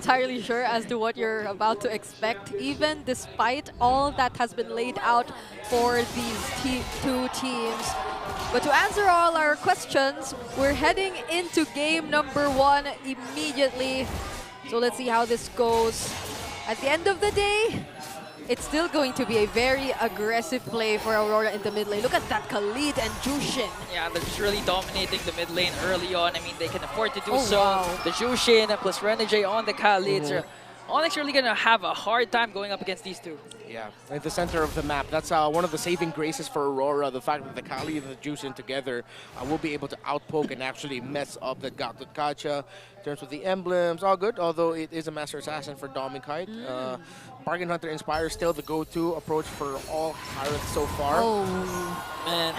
entirely sure as to what you're about to expect, even despite all that has been laid out for these two teams. But to answer all our questions, we're heading into game number 1 immediately. So let's see how this goes. At the end of the day, it's still going to be a very aggressive play for Aurora in the mid lane. Look at that, Khalid and Jushin. Yeah, they're just really dominating the mid lane early on. I mean, they can afford to do so. Wow. The Jushin plus Renegade on the Khalid. So ONIC's really going to have a hard time going up against these two. Yeah, at the center of the map. That's one of the saving graces for Aurora, the fact that the Kali and the Jushin together will be able to outpoke and actually mess up the Gacha. In terms of the emblems, all good, although it is a Master Assassin for Dom and Kite. Bargain Hunter Inspire still the go-to approach for all pirates so far. Man,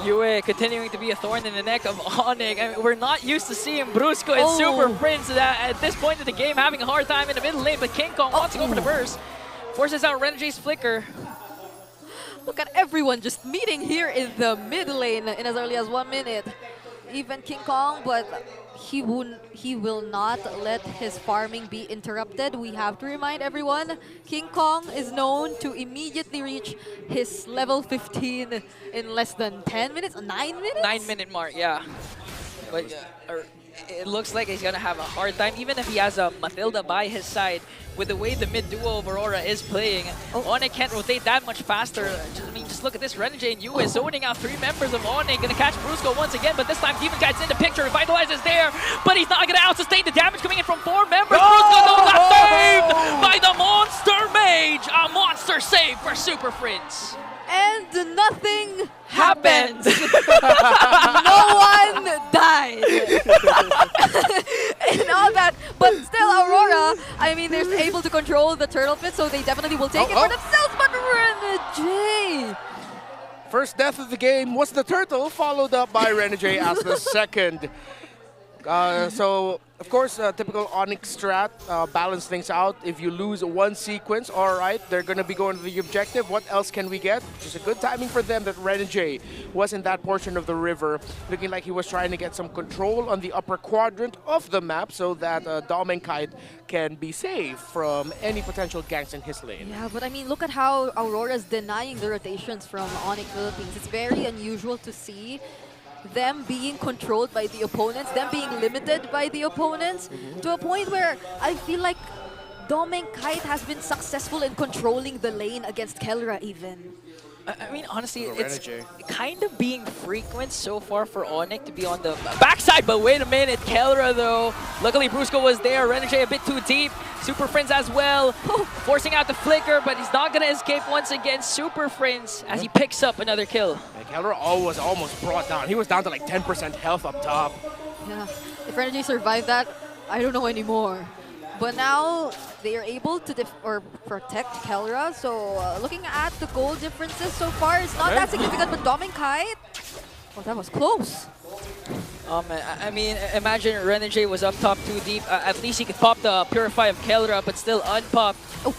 Yue continuing to be a thorn in the neck of ONIC. I mean, we're not used to seeing Brusco and Super Prince at this point of the game having a hard time in the middle lane, but King Kong wants to go for the burst. Forces out Renegade's flicker. Look at everyone just meeting here in the mid lane in as early as 1 minute. Even King Kong, but he will not let his farming be interrupted. We have to remind everyone, King Kong is known to immediately reach his level 15 in less than 10 minutes, 9 minutes? 9-minute mark, yeah. But it looks like he's gonna have a hard time, even if he has a Matilda by his side. With the way the mid duo of Aurora is playing, ONIC can't rotate that much faster. Just look at this. Renegade and Yue zoning out 3 members of ONIC. Gonna catch Brusco once again, but this time Demon Guide's in the picture. Revitalize is there, but he's not gonna out-sustain the damage coming in from 4 members. Brusco got saved by the Monster Mage. A monster save for Super Prince. And nothing Happens. No one died. And all that. But still, Aurora, I mean, they're able to control the turtle pit, so they definitely will take it for themselves. But Renegade. First death of the game was the turtle, followed up by Renegade as the second. So, of course, typical ONIC strat, balance things out. If you lose one sequence, all right, they're going to be going to the objective. What else can we get? Just a good timing for them that Renegade was in that portion of the river, looking like he was trying to get some control on the upper quadrant of the map so that Dom and Kite can be safe from any potential ganks in his lane. Yeah, but I mean, look at how Aurora's denying the rotations from ONIC Philippines. It's very unusual to see them being controlled by the opponents, them being limited by the opponents, to a point where I feel like Dom and Kite has been successful in controlling the lane against Kelra even. I mean, honestly, it's kind of being frequent so far for ONIC to be on the backside, but wait a minute, Kelra though. Luckily, Brusco was there, Renegade a bit too deep, Super Prince as well, forcing out the flicker, but he's not gonna escape once again. Super Prince as he picks up another kill. Kelra was almost brought down. He was down to like 10% health up top. Yeah, if Renegade survived that, I don't know anymore. But now they are able to protect Kelra. So looking at the goal differences so far, it's not that significant. But Dom and Kite, oh, that was close. I mean, imagine Renegade was up top too deep. At least he could pop the Purify of Kelra, but still unpopped.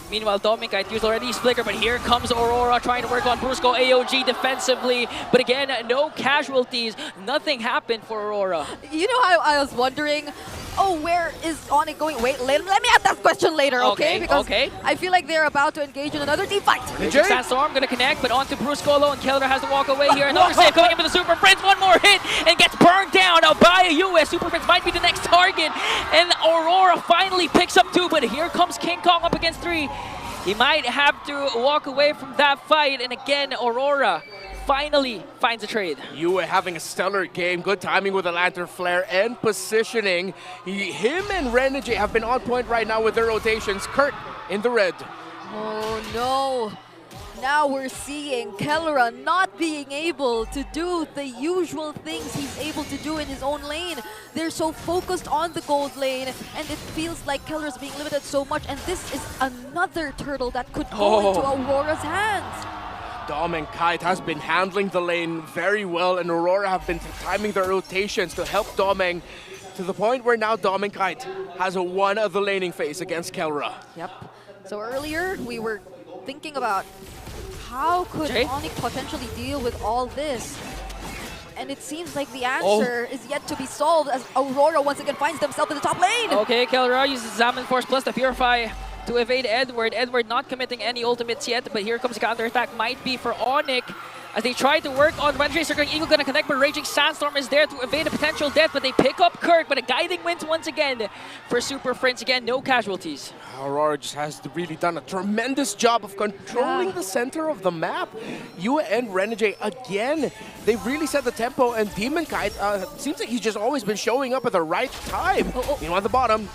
Meanwhile, Dom and Kite used already his flicker, but here comes Aurora trying to work on Brusco AOG defensively. But again, no casualties. Nothing happened for Aurora. You know how I was wondering, where is ONIC going? Wait, let me ask that question later, okay? Because I feel like they're about to engage in another team fight. Sandstorm gonna connect, but onto Brusco alone. Kelra has to walk away here. Another save coming in with the Super Prince. One more hit and gets burned down by a US. Super Prince might be the next target. And Aurora finally picks up 2, but here comes King Kong up against 3. He might have to walk away from that fight. And again, Aurora finally finds a trade. Yue having a stellar game. Good timing with the Lantern Flare and positioning. Him and Renegade have been on point right now with their rotations. Kurt in the red. Oh no. Now we're seeing Kelra not being able to do the usual things he's able to do in his own lane. They're so focused on the gold lane, and it feels like Kelra's being limited so much, and this is another turtle that could go into Aurora's hands. Dom and Kite has been handling the lane very well, and Aurora have been timing their rotations to help Domeng to the point where now Dom and Kite has won the laning phase against Kelra. Yep. So earlier we were thinking about how could ONIC potentially deal with all this? And it seems like the answer is yet to be solved as Aurora once again finds themselves in the top lane. Okay, Kelra uses Examine Force plus the Purify to evade Edward. Edward not committing any ultimates yet, but here comes the counterattack. Might be for ONIC as they try to work on Renegade. Circling Eagle gonna connect, but Raging Sandstorm is there to evade a potential death, but they pick up Kirk, but a guiding wins once again for Super Friends. Again, no casualties. Aurora just has really done a tremendous job of controlling the center of the map. Yue and Renegade again, they really set the tempo, and Demon Kite seems like he's just always been showing up at the right time. Meanwhile, at the bottom,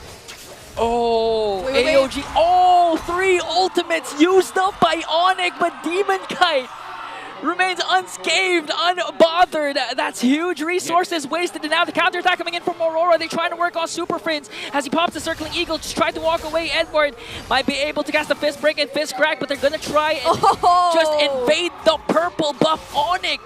Wait. AOG, all 3 ultimates used up by ONIC, but Demon Kite remains unscathed, unbothered. That's huge resources wasted. And now the counterattack coming in from Aurora. They're trying to work on Super Friends as he pops the Circling Eagle, just trying to walk away. Edward might be able to cast a Fist Break and Fist Crack, but they're gonna try and just invade the purple buff. ONIC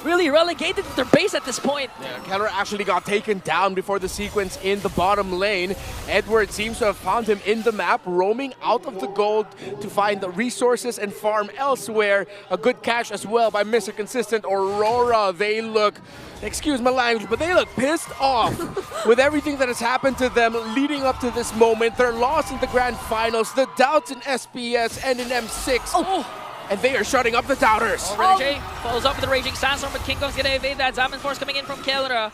really relegated to their base at this point. yeah, Keller actually got taken down before the sequence in the bottom lane. Edward seems to have found him in the map, roaming out of the gold to find the resources and farm elsewhere. A good catch as well by Mr. Consistent. Aurora, they look, excuse my language, but they look pissed off with everything that has happened to them leading up to this moment. They're lost in the grand finals, the doubts in SPS and in M6. And they are shutting up the doubters. Renegade follows up with the Raging Sandstorm, but King Kong's gonna evade that. Examine Force coming in from Kelra.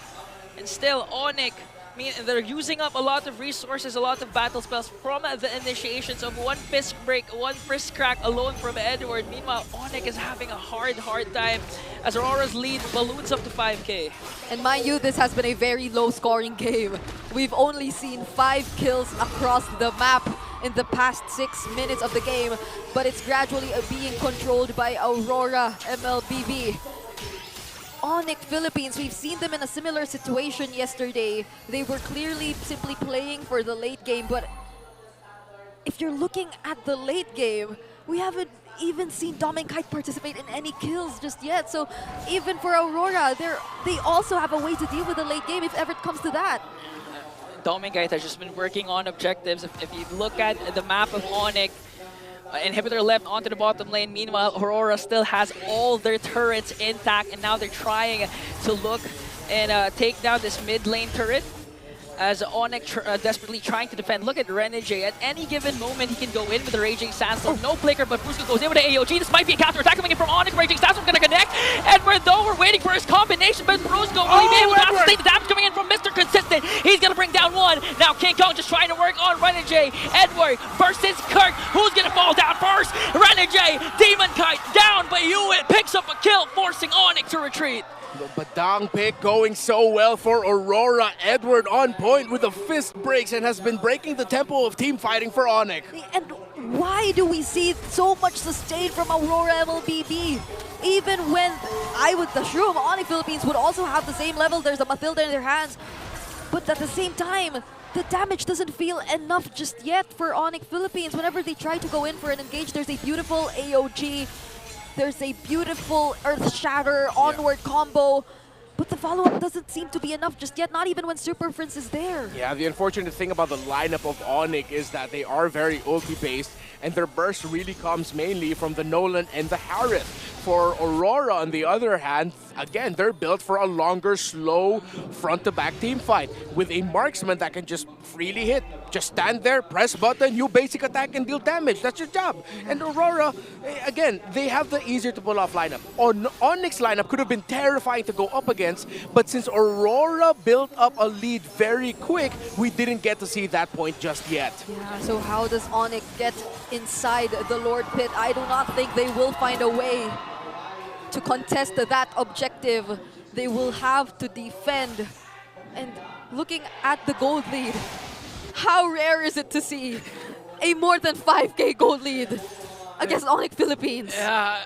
And still, ONIC, I mean, they're using up a lot of resources, a lot of battle spells from the initiations of 1 Fist Break, 1 Fist Crack alone from Edward. Meanwhile, ONIC is having a hard time as Aurora's lead balloons up to 5K. And mind you, this has been a very low-scoring game. We've only seen 5 kills across the map in the past 6 minutes of the game, but it's gradually being controlled by Aurora MLBB. ONIC Philippines, we've seen them in a similar situation yesterday. They were clearly simply playing for the late game, but if you're looking at the late game, we haven't even seen Dominic Kite participate in any kills just yet. So even for Aurora, they also have a way to deal with the late game if ever it comes to that. Dominic has just been working on objectives. If you look at the map of ONIC, inhibitor left onto the bottom lane. Meanwhile, Aurora still has all their turrets intact, and now they're trying to look and take down this mid lane turret as ONIC desperately trying to defend. Look at Renegade. At any given moment, he can go in with the Raging Sandstorm. No flicker, but Brusco goes in with the AOG. This might be a counter-attack coming in from ONIC. Raging Sandstorm gonna connect. Edward, though, we're waiting for his combination, but Brusco will be able to sustain the damage coming in from Mr. Consistent. He's gonna bring down 1. Now King Kong just trying to work on Renegade. Edward versus Kirk. Who's gonna fall down first? Renegade, Demon Kite down, but Hewitt picks up a kill, forcing ONIC to retreat. The Badang pick going so well for Aurora. Edward on point with the fist breaks and has been breaking the tempo of team fighting for ONIC. And why do we see so much sustain from Aurora MLBB? Even when I would assume ONIC Philippines would also have the same level, there's a Matilda in their hands. But at the same time, the damage doesn't feel enough just yet for ONIC Philippines. Whenever they try to go in for an engage, there's a beautiful AOG. There's a beautiful Earth Shatter onward combo, but the follow-up doesn't seem to be enough just yet, not even when Super Prince is there. Yeah, the unfortunate thing about the lineup of ONIC is that they are very ulti-based, and their burst really comes mainly from the Nolan and the Harith. For Aurora, on the other hand, again, they're built for a longer, slow, front-to-back team fight with a marksman that can just freely hit. Just stand there, press button, you basic attack and deal damage. That's your job. And Aurora, again, they have the easier to pull off lineup. ONIC's lineup could have been terrifying to go up against, but since Aurora built up a lead very quick, we didn't get to see that point just yet. Yeah, so how does ONIC get inside the Lord Pit? I do not think they will find a way to contest that objective. They will have to defend. And looking at the gold lead, how rare is it to see a more than 5K gold lead against ONIC Philippines? Yeah,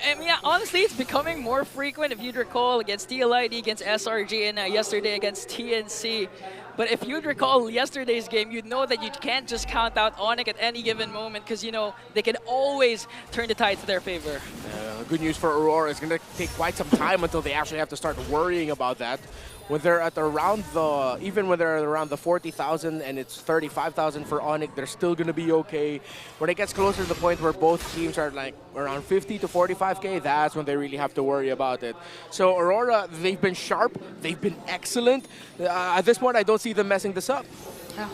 I mean, honestly, it's becoming more frequent. If you'd recall, against TLID, against SRG, and yesterday against TNC. But if you'd recall yesterday's game, you'd know that you can't just count out ONIC at any given moment because, you know, they can always turn the tide to their favor. good news for Aurora. It's going to take quite some time until they actually have to start worrying about that. When they're at around the, even when they're around the 40,000 and it's 35,000 for ONIC, they're still going to be okay. When it gets closer to the point where both teams are like around 50 to 45K, that's when they really have to worry about it. So Aurora, they've been sharp, they've been excellent. At this point, I don't see them messing this up. Yeah.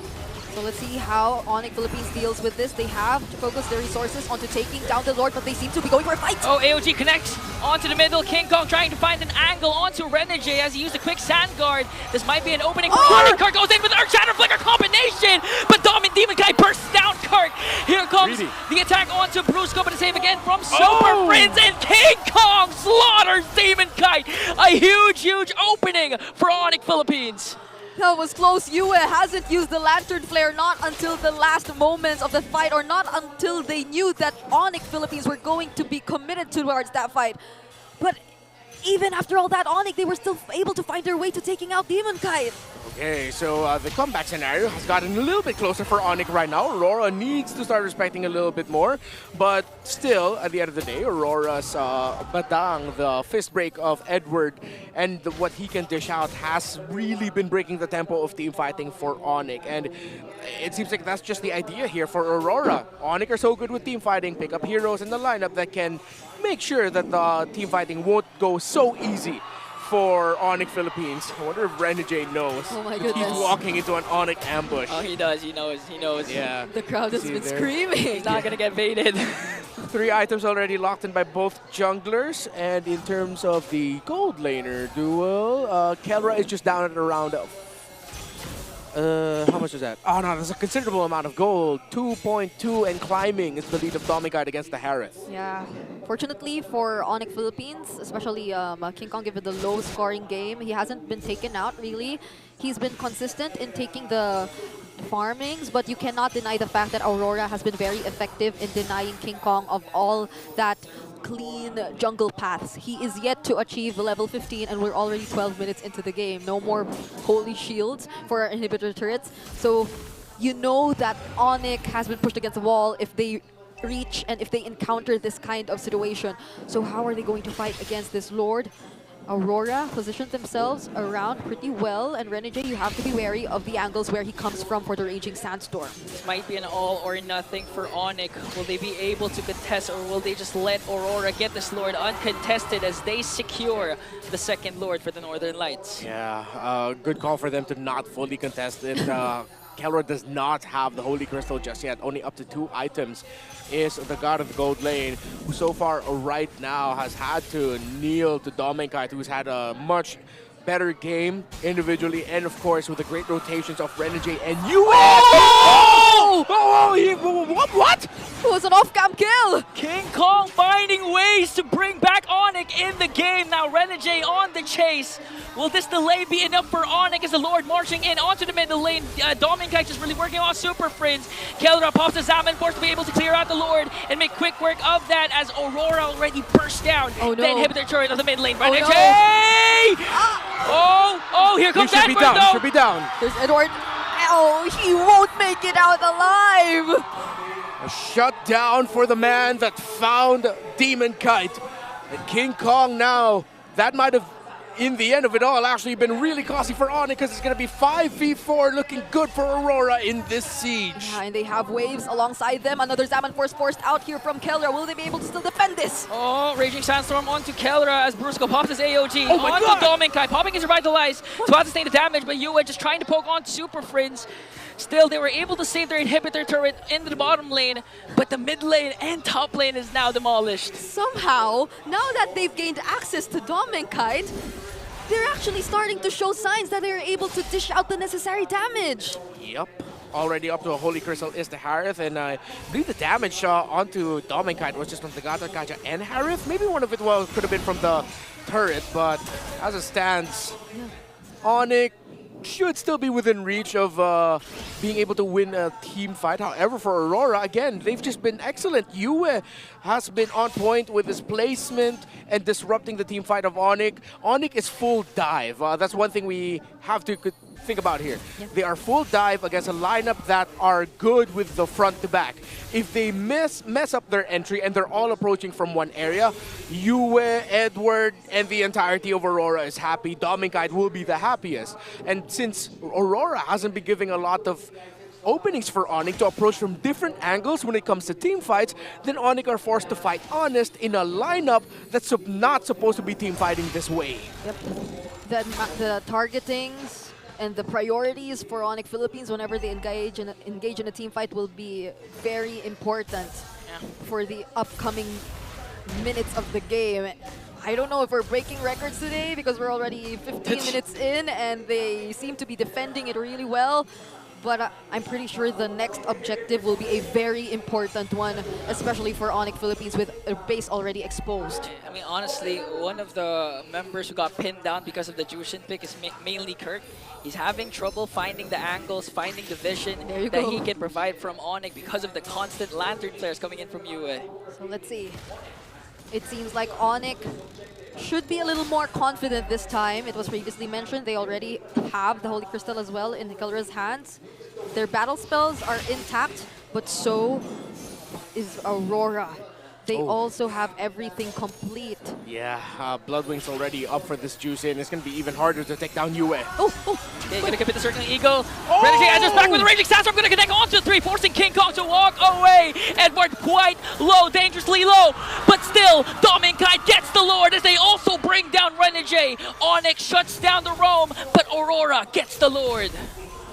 So let's see how ONIC Philippines deals with this. They have to focus their resources onto taking down the Lord, but they seem to be going for a fight. Oh, AOG connects onto the middle. King Kong trying to find an angle onto Renegade as he used a quick sand guard. This might be an opening for ONIC. Kirk goes in with Earth Shatter Flicker combination, but Demon Guy bursts down Kirk. Here comes the attack onto Brusco, but a save again from Super Friends, and King Kong slaughters Demon Kite. A huge opening for ONIC Philippines. That was close. Yue hasn't used the Lantern Flare not until the last moments of the fight, or not until they knew that ONIC Philippines were going to be committed towards that fight. But even after all that, ONIC, they were still able to find their way to taking out Demon Kite. Okay, so the comeback scenario has gotten a little bit closer for ONIC right now. Aurora needs to start respecting a little bit more, but still, at the end of the day, Aurora's Badang, the fist break of Edward, and what he can dish out has really been breaking the tempo of team fighting for ONIC. And it seems like that's just the idea here for Aurora. ONIC are so good with team fighting, pick up heroes in the lineup that can make sure that the team fighting won't go so easy for ONIC Philippines. I wonder if Renegade knows. Oh my He's goodness. walking into an ONIC ambush. Oh, he does. He knows. Yeah. The crowd has See been there? screaming. He's not going to get baited. 3 items already locked in by both junglers. And in terms of the gold laner duel, Kelra is just down at around how much is that? Oh no, there's a considerable amount of gold. 2.2 and climbing is the lead of Domicide against the Harris. Yeah. Fortunately for ONIC Philippines, especially King Kong, given the low scoring game, he hasn't been taken out really. He's been consistent in taking the farmings, but you cannot deny the fact that Aurora has been very effective in denying King Kong of all that clean jungle paths. He is yet to achieve level 15 and we're already 12 minutes into the game. No more holy shields for our inhibitor turrets. So you know that ONIC has been pushed against the wall if they reach and if they encounter this kind of situation. So how are they going to fight against this Lord? Aurora positioned themselves around pretty well, and Renegade, you have to be wary of the angles where he comes from for the Raging Sandstorm. This might be an all or nothing for ONIC. Will they be able to contest, or will they just let Aurora get this Lord uncontested as they secure the second Lord for the Northern Lights? Yeah, good call for them to not fully contest it. Kelra does not have the Holy Crystal just yet. Only up to 2 items is the God of the Gold Lane, who so far right now has had to kneel to Dominic, who's had a much better game individually, and of course with the great rotations of Renegade and US. What? It was an off-cam kill! King Kong finding ways to bring back ONIC in the game. Now Renegade on the chase. Will this delay be enough for ONIC as the Lord marching in onto the middle lane? Dominic just really working on Super Friends. Kelra pops the Zaman Force to be able to clear out the Lord and make quick work of that as Aurora already burst down Oh, no. the inhibitor turret of the mid lane. Oh, no. Renegade! Oh, here comes He should be down. Edward, He should be down. There's Edward. Oh, he won't make it out alive! A shutdown for the man that found Demon Kite. And King Kong now, that might have, in the end of it all, actually been really costly for ONIC because it's going to be 5v4 looking good for Aurora in this siege. Yeah, and they have waves alongside them. Another Zaman Force forced out here from Kelra. Will they be able to still defend this? Oh, Raging Sandstorm onto Kelra as Brusco pops his AOG. Oh my onto God. Dominkai, popping his Revitalize to about to sustain the damage, but Yue just trying to poke on Super Friends. Still, they were able to save their inhibitor turret into the bottom lane, but the mid lane and top lane is now demolished. Somehow, now that they've gained access to Dominkite, they're actually starting to show signs that they're able to dish out the necessary damage. Yep. Already up to a Holy Crystal is the Harith, and I believe the damage onto Dominkite was just from the Gata Kaja and Harith. Maybe one of it could have been from the turret, but as it stands, ONIC should still be within reach of being able to win a team fight. However, for Aurora, again, they've just been excellent. Yue has been on point with his placement and disrupting the team fight of ONIC. ONIC is full dive. That's one thing we have to think about here. Yeah. They are full dive against a lineup that are good with the front to back. If they mess up their entry and they're all approaching from one area, Yue, Edward, and the entirety of Aurora is happy. Dominkite will be the happiest. And since Aurora hasn't been giving a lot of openings for ONIC to approach from different angles when it comes to team fights, then ONIC are forced to fight honest in a lineup that's not supposed to be team fighting this way. Yep. The targetings and the priorities for ONIC Philippines whenever they engage in a team fight will be very important for the upcoming minutes of the game. I don't know if we're breaking records today because we're already 15 minutes in and they seem to be defending it really well. But I'm pretty sure the next objective will be a very important one, especially for ONIC Philippines with a base already exposed. I mean, honestly, one of the members who got pinned down because of the Jushin pick is mainly Kirk. He's having trouble finding the angles, finding the vision that he can provide from ONIC because of the constant lantern flares coming in from Yue. So let's see. It seems like ONIC should be a little more confident this time. It was previously mentioned they already have the Holy Crystal as well in Hikaru's hands. Their battle spells are intact, but so is Aurora. They also have everything complete. Yeah, Bloodwing's already up for this juice in. It's going to be even harder to take down Yue. Okay, gonna commit the Circling Eagle. Renegade answers back with the Raging Sandstorm, gonna connect onto the 3, forcing King Kong to walk away. Edward quite low, dangerously low, but still, Dominkite gets the Lord as they also bring down Renegade. ONIC shuts down the roam, but Aurora gets the Lord.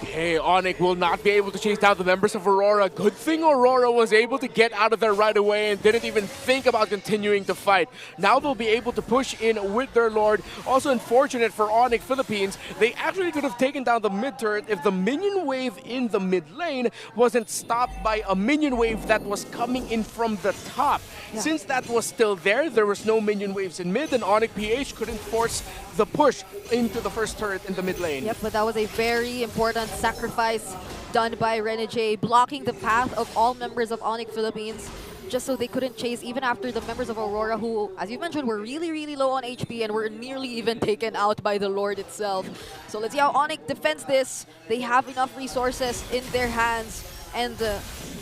Okay, ONIC will not be able to chase down the members of Aurora. Good thing Aurora was able to get out of there right away and didn't even think about continuing to fight. Now they'll be able to push in with their Lord. Also unfortunate for ONIC Philippines, they actually could have taken down the mid turret if the minion wave in the mid lane wasn't stopped by a minion wave that was coming in from the top. Yeah. Since that was still there was no minion waves in mid, and ONIC PH couldn't force the push into the first turret in the mid lane. Yep, but that was a very important sacrifice done by Renegade, blocking the path of all members of ONIC Philippines just so they couldn't chase even after the members of Aurora who, as you mentioned, were really, really low on HP and were nearly even taken out by the Lord itself. So let's see how ONIC defends this. They have enough resources in their hands and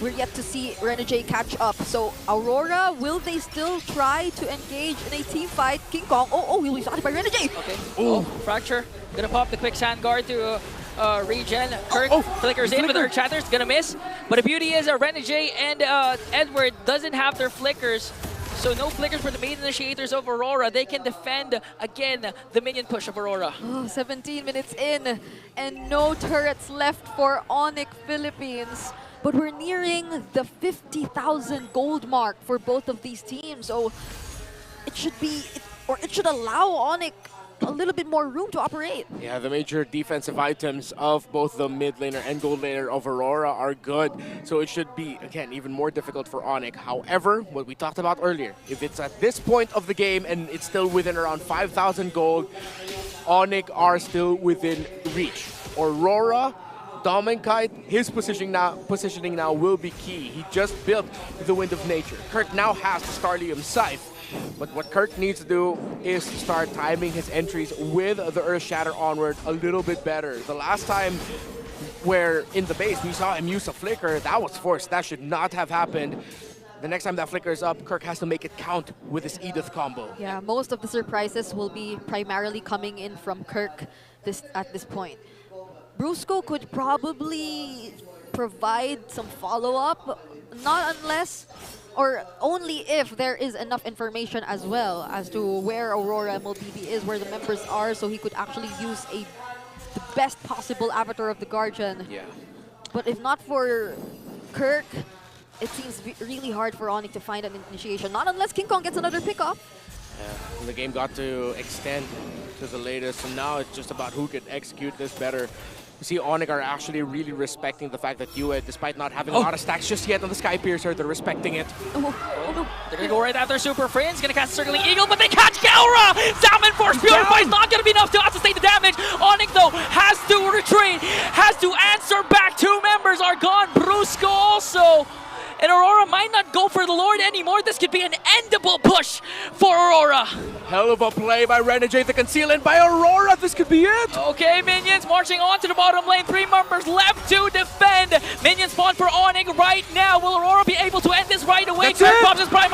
we're yet to see Renegade catch up. So Aurora, will they still try to engage in a team fight? King Kong, he'll be shot by Renegade. Okay, Fracture, gonna pop the quick sand guard to regen. Kirk flickers in with her chatters, gonna miss. But the beauty is Renegade and Edward doesn't have their flickers. So no flickers for the main initiators of Aurora. They can defend, again, the minion push of Aurora. 17 minutes in and no turrets left for ONIC Philippines. But we're nearing the 50,000 gold mark for both of these teams. So it should allow ONIC a little bit more room to operate. Yeah, the major defensive items of both the mid laner and gold laner of Aurora are good. So it should be, again, even more difficult for ONIC. However, what we talked about earlier, if it's at this point of the game and it's still within around 5,000 gold, ONIC are still within reach. Aurora, Dominkite, his positioning now will be key. He just built the Wind of Nature. Kirk now has the Starlium Scythe. But what Kirk needs to do is to start timing his entries with the Earth Shatter onward a little bit better. The last time where in the base we saw him use a flicker, that was forced. That should not have happened. The next time that flicker is up, Kirk has to make it count with his Edith combo. Yeah, most of the surprises will be primarily coming in from Kirk at this point. Brusco could probably provide some follow-up, not unless or only if there is enough information as well as to where Aurora MLBB is, where the members are, so he could actually use the best possible avatar of the Guardian. Yeah. But if not for Kirk, it seems really hard for ONIC to find an initiation, not unless King Kong gets another pickoff. Yeah, the game got to extend to the latest, and now it's just about who can execute this better. You see, ONIC are actually really respecting the fact that Yue, despite not having a lot of stacks just yet on the Sky Piercer, they're respecting it. No. They're gonna go right after Super Friends, gonna cast Circling Eagle, but they catch Gaura! Salmon Force Purify is not gonna be enough to sustain the damage. ONIC, though, has to retreat, has to answer back. Two members are gone. Brusco also and Aurora might not go for the Lord anymore. This could be an endable push for Aurora. Hell of a play by Renegade, the concealment by Aurora. This could be it. Okay, minions marching on to the bottom lane. 3 members left to defend. Minions spawn for ONIC right now. Will Aurora be able to end this right away? That's it. Pops his prize